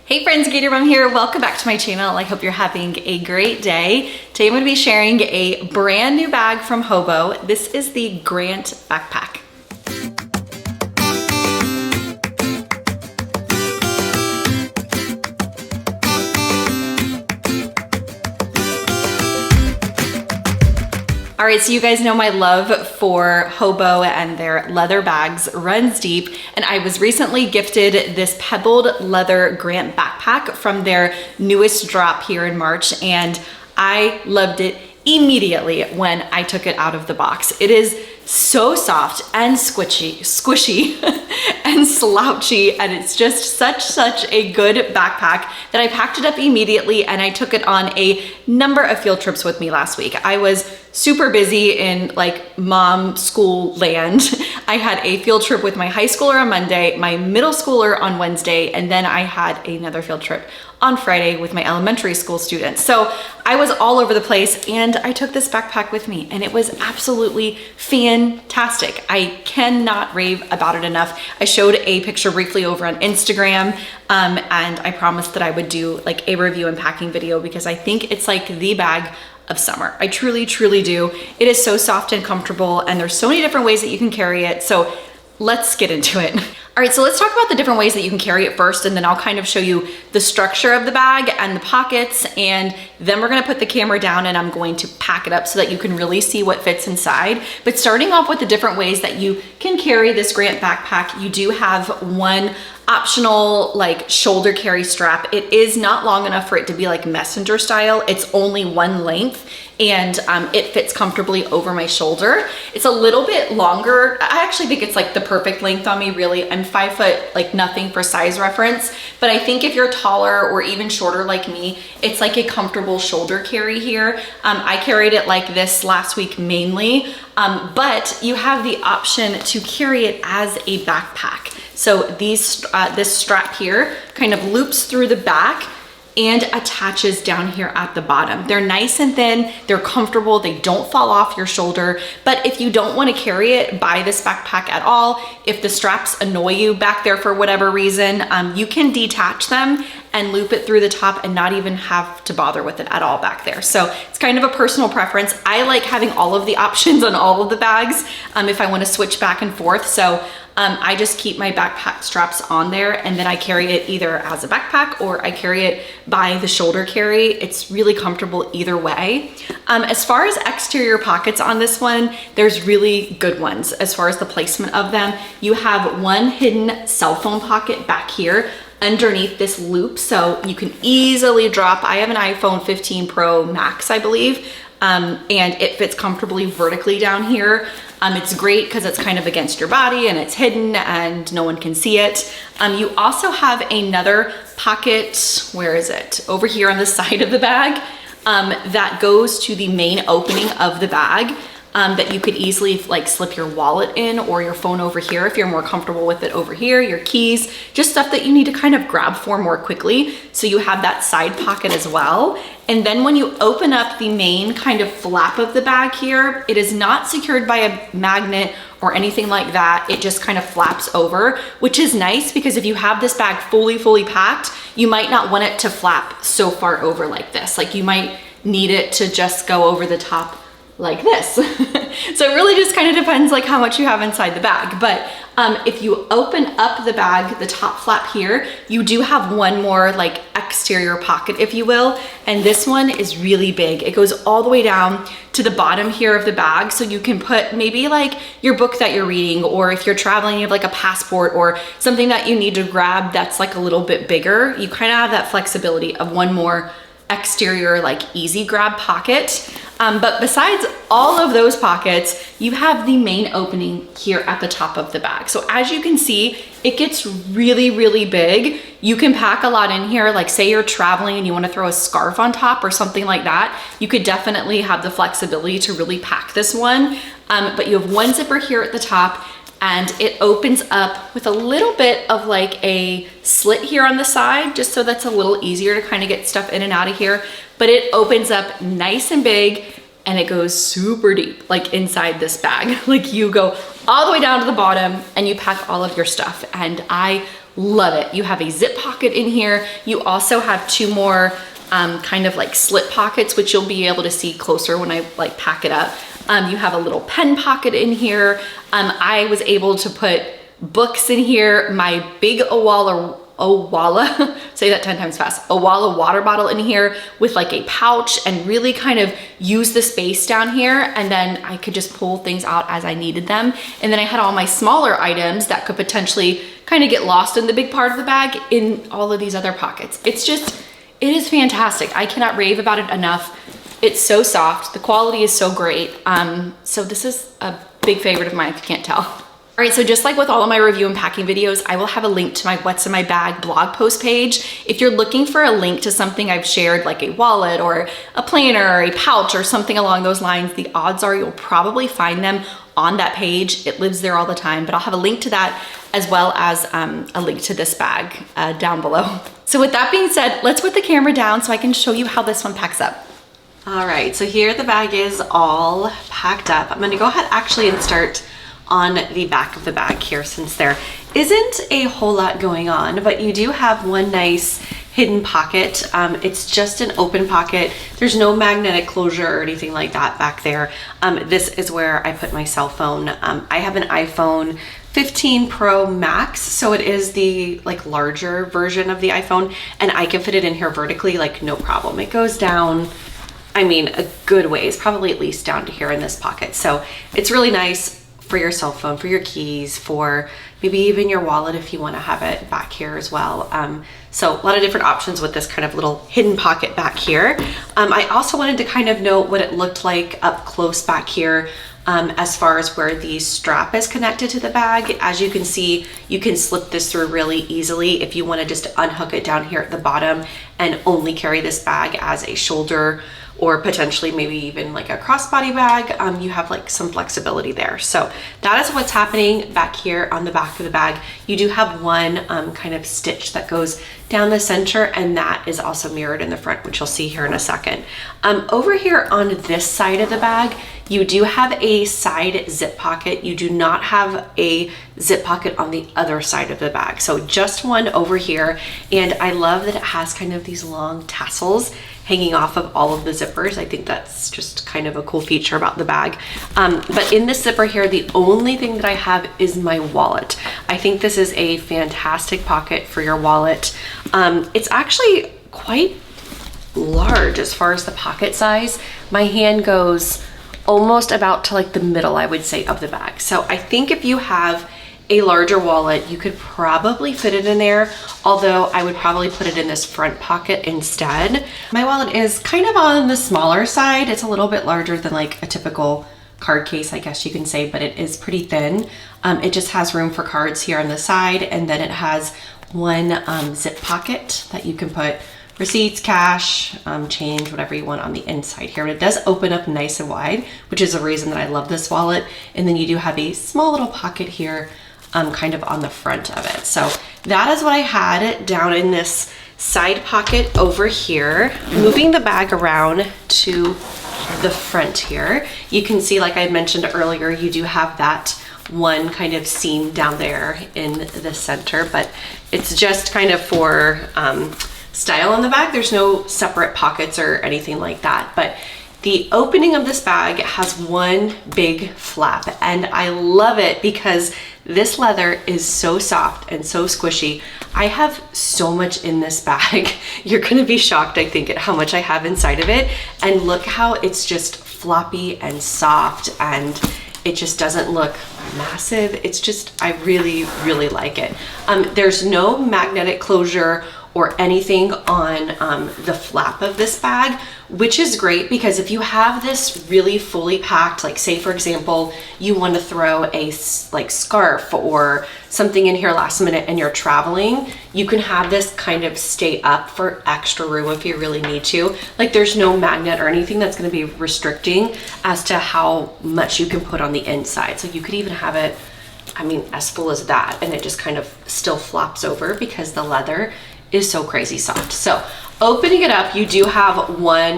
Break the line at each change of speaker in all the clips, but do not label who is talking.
Hey friends, GatorMom here. Welcome back to my channel. I hope you're having a great day. Today I'm going to be sharing a brand new bag from Hobo. This is the Grant backpack. All right, so you guys know my love for Hobo and their leather bags runs deep, and I was recently gifted this pebbled leather Grant backpack from their newest drop here in March, and I loved it immediately when I took it out of the box. It is so soft and squishy and slouchy, and it's just such a good backpack that I packed it up immediately and I took it on a number of field trips with me last week. I was super busy in like mom school land. I had a field trip with my high schooler on Monday, my middle schooler on Wednesday, and then I had another field trip on Friday with my elementary school students. So I was all over the place and I took this backpack with me and it was absolutely fantastic. I cannot rave about it enough. I showed a picture briefly over on Instagram and I promised that I would do like a review and packing video because I think it's like the bag of summer. I truly do. It is so soft and comfortable and there's so many different ways that you can carry it. So let's get into it. All right, so let's talk about the different ways that you can carry it first, and then I'll kind of show you the structure of the bag and the pockets, and then we're gonna put the camera down and I'm going to pack it up so that you can really see what fits inside. But starting off with the different ways that you can carry this Grant backpack, you do have one optional like shoulder carry strap. It is not long enough for it to be like messenger style. It's only one length and it fits comfortably over my shoulder. It's a little bit longer. I actually think it's like the perfect length on me, really. I'm 5 foot, like nothing for size reference, but I think if you're taller or even shorter like me, it's like a comfortable shoulder carry here. I carried it like this last week mainly, but you have the option to carry it as a backpack. So this strap here kind of loops through the back and attaches down here at the bottom. They're nice and thin, they're comfortable, they don't fall off your shoulder. But if you don't want to carry it, buy this backpack at all. If the straps annoy you back there for whatever reason, you can detach them and loop it through the top and not even have to bother with it at all back there. So it's kind of a personal preference. I like having all of the options on all of the bags if I want to switch back and forth. So I just keep my backpack straps on there and then I carry it either as a backpack or I carry it by the shoulder carry. It's really comfortable either way. As far as exterior pockets on this one, there's really good ones as far as the placement of them. You have one hidden cell phone pocket back here underneath this loop, so you can easily drop. I have an iPhone 15 Pro Max, I believe, and it fits comfortably vertically down here. It's great because it's kind of against your body and it's hidden and no one can see it. You also have another pocket, where is it? Over here on the side of the bag, that goes to the main opening of the bag. That you could easily like slip your wallet in or your phone over here if you're more comfortable with it over here, your keys, just stuff that you need to kind of grab for more quickly. So you have that side pocket as well. And then when you open up the main kind of flap of the bag here, it is not secured by a magnet or anything like that. It just kind of flaps over, which is nice because if you have this bag fully packed, you might not want it to flap so far over like this. Like you might need it to just go over the top like this. So it really just kind of depends like how much you have inside the bag. But if you open up the bag, the top flap here, you do have one more like exterior pocket, if you will. And this one is really big. It goes all the way down to the bottom here of the bag. So you can put maybe like your book that you're reading, or if you're traveling, you have like a passport or something that you need to grab that's like a little bit bigger. You kind of have that flexibility of one more exterior like easy grab pocket. But besides all of those pockets, you have the main opening here at the top of the bag. So as you can see, it gets really big. You can pack a lot in here. Like say you're traveling and you want to throw a scarf on top or something like that, you could definitely have the flexibility to really pack this one. But you have one zipper here at the top, and it opens up with a little bit of like a slit here on the side, just so that's a little easier to kind of get stuff in and out of here. But it opens up nice and big and it goes super deep, like inside this bag. Like you go all the way down to the bottom and you pack all of your stuff, and I love it. You have a zip pocket in here. You also have two more kind of like slip pockets, which you'll be able to see closer when I like pack it up. You have a little pen pocket in here. I was able to put books in here, my big Owala, say that 10 times fast, Owala water bottle in here with like a pouch, and really kind of use the space down here, and then I could just pull things out as I needed them. And then I had all my smaller items that could potentially kind of get lost in the big part of the bag in all of these other pockets. It's just, it is fantastic. I cannot rave about it enough. It's so soft. The quality is so great. So this is a big favorite of mine, if you can't tell. All right, so just like with all of my review and packing videos, I will have a link to my What's in My Bag blog post page. If you're looking for a link to something I've shared, like a wallet or a planner or a pouch or something along those lines, the odds are you'll probably find them on that page. It lives there all the time, but I'll have a link to that as well as a link to this bag down below. So with that being said, let's put the camera down so I can show you how this one packs up. All right, so here the bag is all packed up. I'm gonna go ahead actually and start on the back of the bag here, since there isn't a whole lot going on, but you do have one nice hidden pocket. It's just an open pocket. There's no magnetic closure or anything like that back there. This is where I put my cell phone. I have an iPhone 15 Pro Max, so it is the like larger version of the iPhone, and I can fit it in here vertically like no problem. It goes down, I mean, a good ways, probably at least down to here in this pocket. So it's really nice for your cell phone, for your keys, for maybe even your wallet if you want to have it back here as well. So a lot of different options with this kind of little hidden pocket back here. I also wanted to kind of note what it looked like up close back here, as far as where the strap is connected to the bag. As you can see, you can slip this through really easily if you want to just unhook it down here at the bottom and only carry this bag as a shoulder, or potentially maybe even like a crossbody bag. You have like some flexibility there. So that is what's happening back here on the back of the bag. You do have one kind of stitch that goes down the center, and that is also mirrored in the front, which you'll see here in a second. Over here on this side of the bag, you do have a side zip pocket. You do not have a zip pocket on the other side of the bag. So just one over here. And I love that it has kind of these long tassels hanging off of all of the zippers. I think that's just kind of a cool feature about the bag. But in this zipper here, the only thing that I have is my wallet. I think this is a fantastic pocket for your wallet. It's actually quite large as far as the pocket size. My hand goes almost about to like the middle, I would say, of the bag. So I think if you have a larger wallet, you could probably fit it in there, although I would probably put it in this front pocket instead. My wallet is kind of on the smaller side. It's a little bit larger than like a typical card case, I guess you can say, but it is pretty thin. It just has room for cards here on the side, and then it has one zip pocket that you can put receipts, cash, change, whatever you want on the inside here. But it does open up nice and wide, which is a reason that I love this wallet. And then you do have a small little pocket here kind of on the front of it. So that is what I had down in this side pocket over here. Moving the bag around to the front here, you can see, like I mentioned earlier, you do have that one kind of seam down there in the center, but it's just kind of for style on the bag. There's no separate pockets or anything like that, but the opening of this bag has one big flap, and I love it because this leather is so soft and so squishy. I have so much in this bag. You're gonna be shocked, I think, at how much I have inside of it. And look how it's just floppy and soft, and it just doesn't look massive. It's just, I really, really like it. There's no magnetic closure or anything on the flap of this bag, which is great because if you have this really fully packed, like say for example, you want to throw a like scarf or something in here last minute and you're traveling, you can have this kind of stay up for extra room if you really need to. Like there's no magnet or anything that's going to be restricting as to how much you can put on the inside. So you could even have it, I mean, as full as that, and it just kind of still flops over because the leather is so crazy soft. So opening it up, you do have one,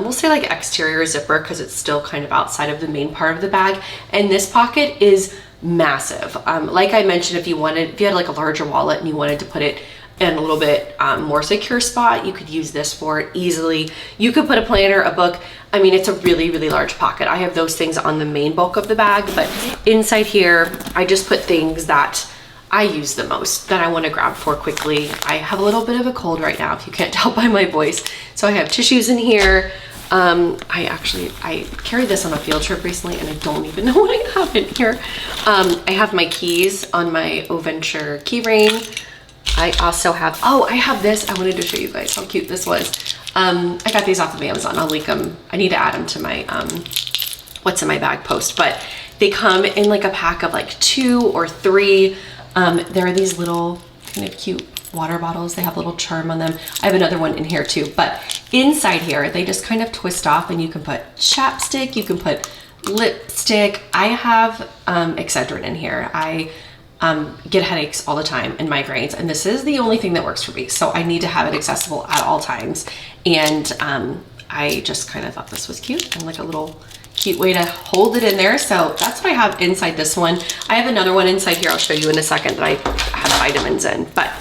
we'll say like exterior zipper because it's still kind of outside of the main part of the bag. And this pocket is
massive. Like I mentioned, if you had like a larger wallet and you wanted to put it in a little bit more secure spot, you could use this for it easily. You could put a planner, a book. I mean, it's a really, really large pocket. I have those things on the main bulk of the bag, but inside here, I just put things that I use the most, that I want to grab for quickly. I have a little bit of a cold right now, if you can't tell by my voice. So I have tissues in here. I carried this on a field trip recently and I don't even know what I have in here. I have my keys on my O-Venture key ring. I also have, I have this. I wanted to show you guys how cute this was. I got these off of Amazon. I'll link them. I need to add them to my, what's in my bag post, but they come in like a pack of like 2 or 3. There are these little kind of cute water bottles. They have a little charm on them. I have another one in here too, but inside here, they just kind of twist off and you can put chapstick, you can put lipstick. I have Excedrin in here. I get headaches all the time and migraines, and this is the only thing that works for me. So I need to have it accessible at all times. And I just kind of thought this was cute and like a little cute way to hold it in there. So that's what I have inside this one. I have another one inside here I'll show you in a second that I have vitamins in. But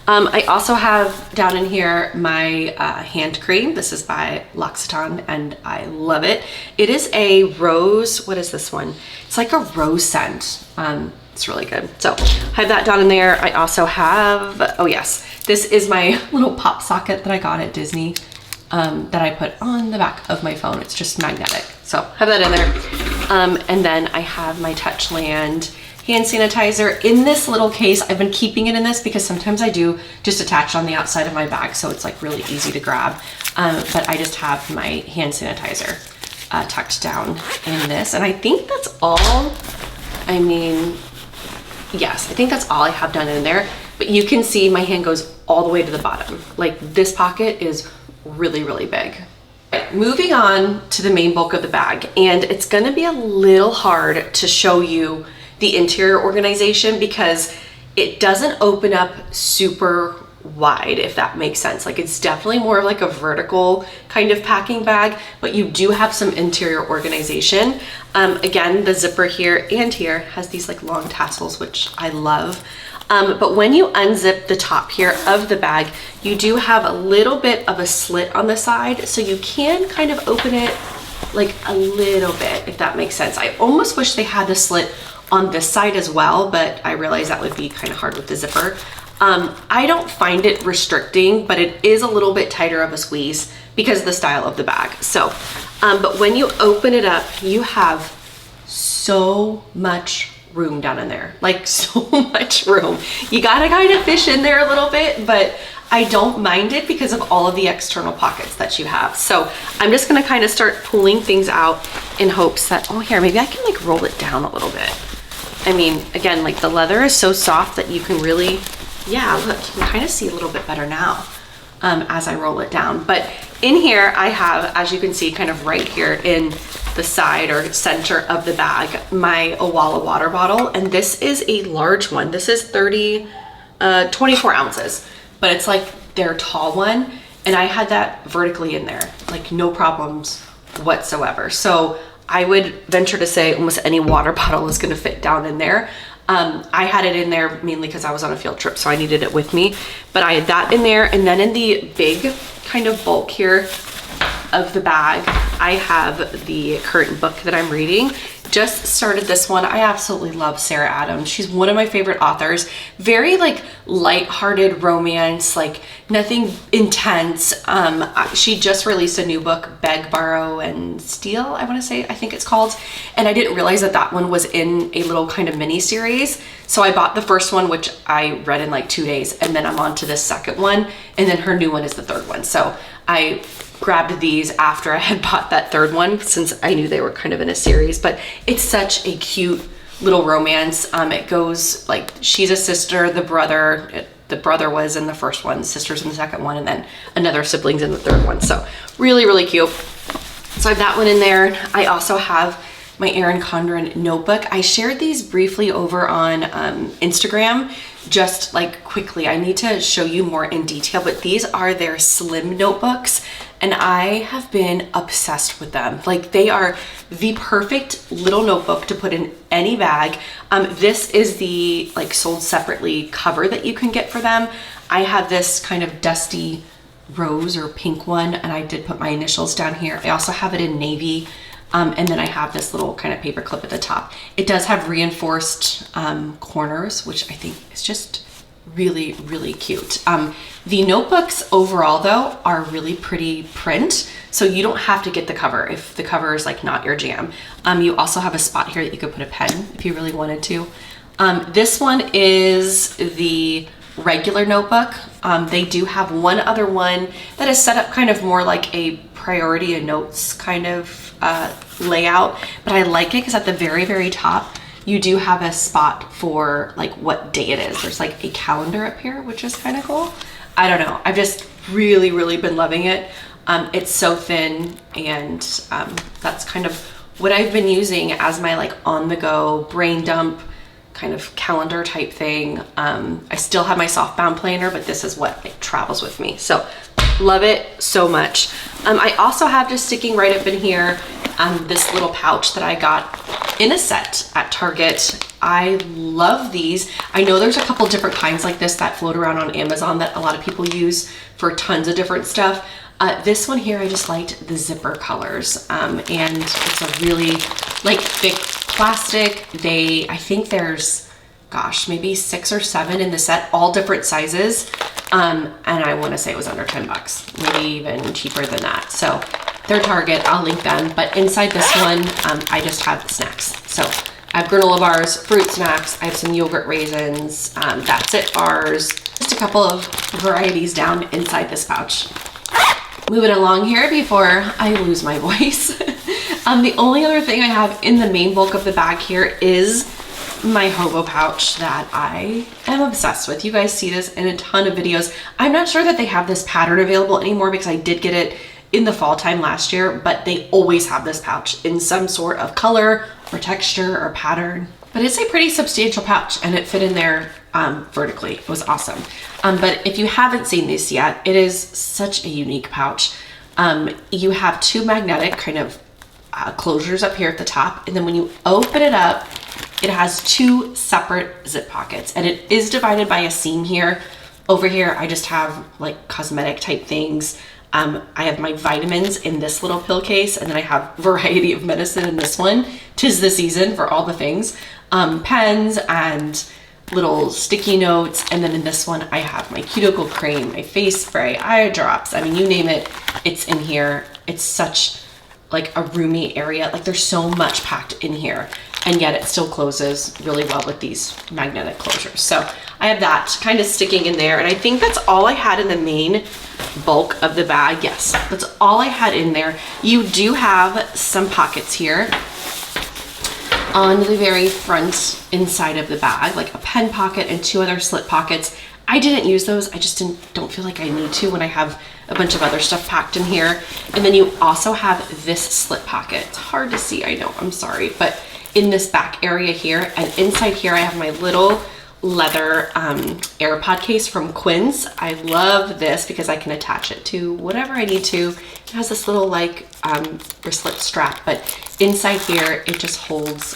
I also have down in here my hand cream. This is by L'Occitane and I love it. It is a rose, what is this one? It's like a rose scent. It's really good. So I have that down in there. I also have, oh yes, this is my little pop socket that I got at Disney that I put on the back of my phone. It's just magnetic. So have that in there. And then I have my Touchland hand sanitizer in this little case. I've been keeping it in this because sometimes I do just attach on the outside of my bag, so it's like really easy to grab. But I just have my hand sanitizer tucked down in this. And I think that's all. I mean, yes, I think that's all I have done in there. But you can see my hand goes all the way to the bottom. Like this pocket is really, really big. Moving on to the main bulk of the bag, and it's gonna be a little hard to show you the interior organization because it doesn't open up super wide, if that makes sense. Like it's definitely more of like a vertical kind of packing bag, but you do have some interior organization. Again, the zipper here and here has these like long tassels, which I love. But when you unzip the top here of the bag, you do have a little bit of a slit on the side, so you can kind of open it like a little bit, if that makes sense. I almost wish they had the slit on this side as well, but I realize that would be kind of hard with the zipper. I don't find it restricting, but it is a little bit tighter of a squeeze because of the style of the bag. So, but when you open it up, you have so much room down in there, like so much room. You gotta kind of fish in there a little bit, but I don't mind it because of all of the external pockets that you have. So I'm just gonna kind of start pulling things out in hopes that, oh here, maybe I can like roll it down a little bit. I mean, again, like the leather is so soft that you can really, yeah, look, you can kind of see a little bit better now as I roll it down. But in here I have, as you can see, kind of right here in the side or center of the bag, my Owala water bottle. And this is a large one. This is 24 ounces, but it's like their tall one. And I had that vertically in there, like no problems whatsoever. So I would venture to say almost any water bottle is gonna fit down in there. I had it in there mainly because I was on a field trip, so I needed it with me. But I had that in there, and then in the big kind of bulk here of the bag, I have the current book that I'm reading. Just started this one. I absolutely love Sarah Adams. She's one of my favorite authors. Very like light-hearted romance, like nothing intense. She just released a new book, Beg, Borrow, and Steal, I want to say, I think it's called. And I didn't realize that that one was in a little kind of mini series. So I bought the first one, which I read in like 2 days, and then I'm on to the second one, and then her new one is the third one. So I grabbed these after I had bought that third one since I knew they were kind of in a series. But it's such a cute little romance. It goes like she's a sister, the brother was in the first one, sisters in the second one, and then another siblings in the third one. So really, really cute. So I have that one in there. I also have my Erin Condren notebook. I shared these briefly over on Instagram, just like quickly. I need to show you more in detail, but these are their slim notebooks. and I have been obsessed with them. Like, they are the perfect little notebook to put in any bag. This is the like sold separately cover that you can get for them. I have this kind of dusty rose or pink one, and I did put my initials down here. I also have it in navy. And then I have this little kind of paper clip at the top. It does have reinforced corners, which I think is just really, really cute. The notebooks overall though are really pretty print, so you don't have to get the cover if the cover is like not your jam. You also have a spot here that you could put a pen if you really wanted to. This one is the regular notebook. They do have one other one that is set up kind of more like a priority and notes kind of layout, but I like it because at the very, very top, you do have a spot for like what day it is. There's like a calendar up here, which is kind of cool. I don't know. I've just really, really been loving it. It's so thin, and that's kind of what I've been using as my like on the go brain dump kind of calendar type thing. I still have my softbound planner, but this is what like travels with me. So love it so much. I also have, just sticking right up in here, this little pouch that I got in a set at Target. I love these. I know there's a couple different kinds like this that float around on Amazon that a lot of people use for tons of different stuff. This one here, I just liked the zipper colors, and it's a really like thick plastic. I think there's, gosh, maybe 6 or 7 in the set, all different sizes. And I want to say it was under 10 bucks, maybe even cheaper than that. So they're Target, I'll link them. But inside this one, I just have snacks. So I have granola bars, fruit snacks, I have some yogurt raisins, that's it bars, just a couple of varieties down inside this pouch. Moving along here before I lose my voice. The only other thing I have in the main bulk of the bag here is my Hobo pouch that I am obsessed with. You guys see this in a ton of videos. I'm not sure that they have this pattern available anymore because I did get it in the fall time last year, but they always have this pouch in some sort of color or texture or pattern. But it's a pretty substantial pouch, and it fit in there vertically. It was awesome. But if you haven't seen this yet, it is such a unique pouch. You have 2 magnetic kind of closures up here at the top, and then when you open it up, it has 2 separate zip pockets, and it is divided by a seam here. Over here, I just have like cosmetic type things. I have my vitamins in this little pill case, and then I have a variety of medicine in this one. 'Tis the season for all the things. Pens and little sticky notes, and then in this one, I have my cuticle cream, my face spray, eye drops. I mean, you name it, it's in here. It's such like a roomy area. Like, there's so much packed in here, and yet it still closes really well with these magnetic closures. So I have that kind of sticking in there, and I think that's all I had in the main bulk of the bag. Yes, that's all I had in there. You do have some pockets here on the very front inside of the bag, like a pen pocket and 2 other slip pockets. I didn't use those. I just don't feel like I need to when I have a bunch of other stuff packed in here. And then you also have this slip pocket. It's hard to see, I know, I'm sorry, but in this back area here, and inside here I have my little leather AirPod case from Quinn's. I love this because I can attach it to whatever I need to. It has this little like wristlet strap, but inside here it just holds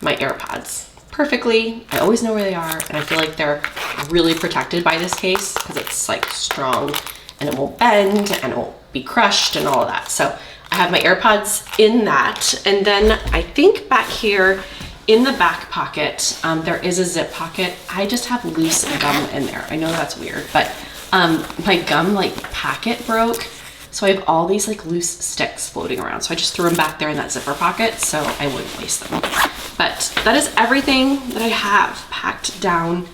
my AirPods perfectly. I always know where they are, and I feel like they're really protected by this case because it's like strong and it won't bend and it won't be crushed and all of that. So I have my AirPods in that, and then I think back here in the back pocket, there is a zip pocket. I just have loose gum in there. I know that's weird, but my gum like packet broke. So I have all these like loose sticks floating around. So I just threw them back there in that zipper pocket so I wouldn't waste them. But that is everything that I have packed down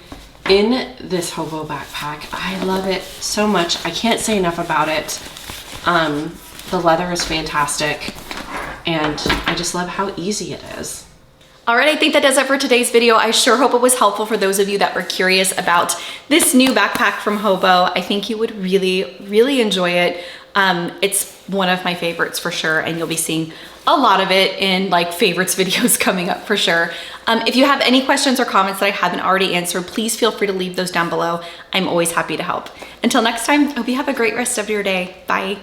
in this Hobo backpack. I love it so much. I can't say enough about it. The leather is fantastic, and I just love how easy it is.
All right, I think that does it for today's video. I sure hope it was helpful for those of you that were curious about this new backpack from Hobo. I think you would really, really enjoy it. It's one of my favorites for sure, and you'll be seeing a lot of it in like favorites videos coming up for sure. If you have any questions or comments that I haven't already answered, please feel free to leave those down below. I'm always happy to help. Until next time, I hope you have a great rest of your day. Bye.